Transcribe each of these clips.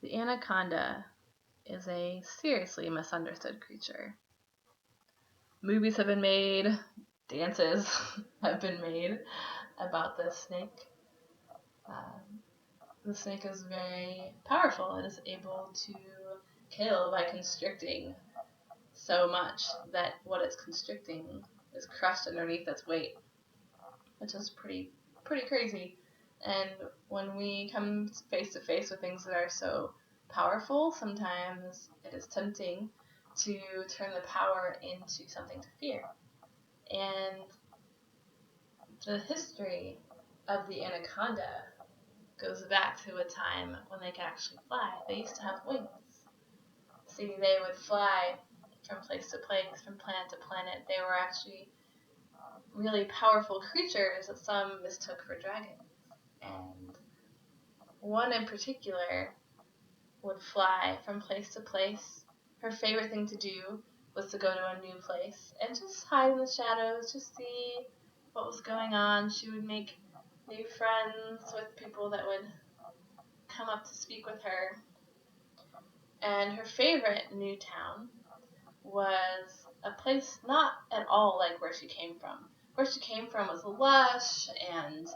The anaconda is a seriously misunderstood creature. Movies have been made, dances have been made about this snake. The snake is very powerful. It is able to kill by constricting so much that what it's constricting is crushed underneath its weight, which is pretty crazy. And when we come face to face with things that are so powerful, sometimes it is tempting to turn the power into something to fear. And the history of the anaconda goes back to a time when they could actually fly. They used to have wings. See, they would fly from place to place, from planet to planet. They were actually really powerful creatures that some mistook for dragons. And one in particular would fly from place to place. Her favorite thing to do was to go to a new place and just hide in the shadows, just see what was going on. She would make new friends with people that would come up to speak with her. And her favorite new town was a place not at all like where she came from. Where she came from was lush, and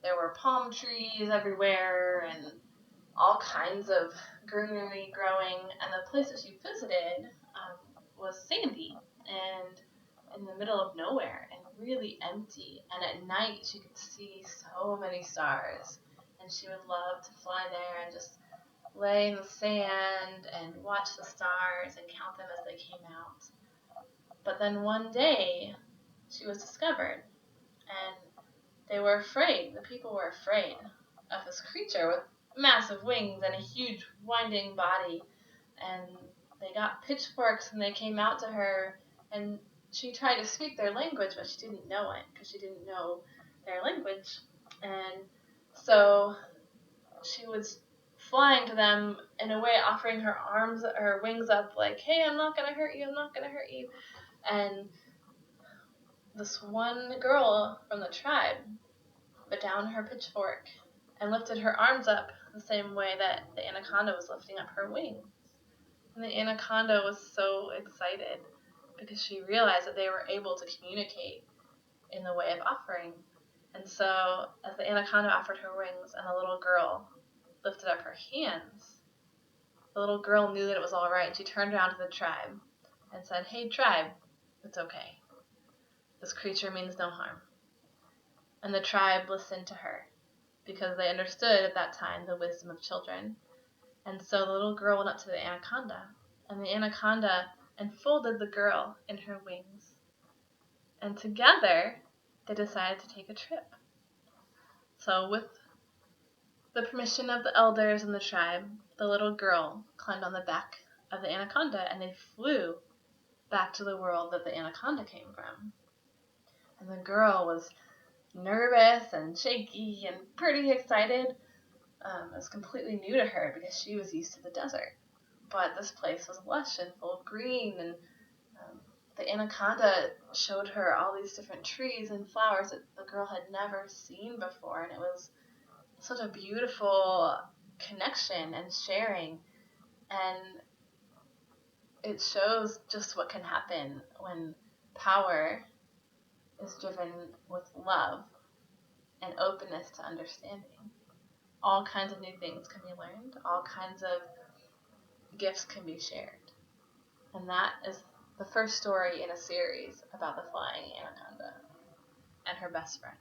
there were palm trees everywhere, and all kinds of greenery growing. And the place that she visited was sandy and in the middle of nowhere and really empty. And at night she could see so many stars, and she would love to fly there and just lay in the sand and watch the stars and count them as they came out. But then one day she was discovered, and they were afraid. The people were afraid of this creature with massive wings and a huge winding body. And they got pitchforks and they came out to her, and she tried to speak their language, but she didn't know it because she didn't know their language. And so she was flying to them in a way, offering her wings up like, hey, I'm not going to hurt you, I'm not going to hurt you. And this one girl from the tribe put down her pitchfork and lifted her arms up the same way that the anaconda was lifting up her wings. And the anaconda was so excited because she realized that they were able to communicate in the way of offering. And so as the anaconda offered her wings and the little girl lifted up her hands, the little girl knew that it was all right. She turned around to the tribe and said, hey, tribe, it's okay. This creature means no harm. And the tribe listened to her because they understood at that time the wisdom of children. And so the little girl went up to the anaconda, and the anaconda enfolded the girl in her wings. And together, they decided to take a trip. So with the permission of the elders and the tribe, the little girl climbed on the back of the anaconda, and they flew back to the world that the anaconda came from. And the girl was nervous and shaky and pretty excited. It was completely new to her because she was used to the desert. But this place was lush and full of green, and the anaconda showed her all these different trees and flowers that the girl had never seen before, and it was such a beautiful connection and sharing. And it shows just what can happen when power is driven with love and openness to understanding. All kinds of new things can be learned. All kinds of gifts can be shared. And that is the first story in a series about the flying anaconda and her best friend.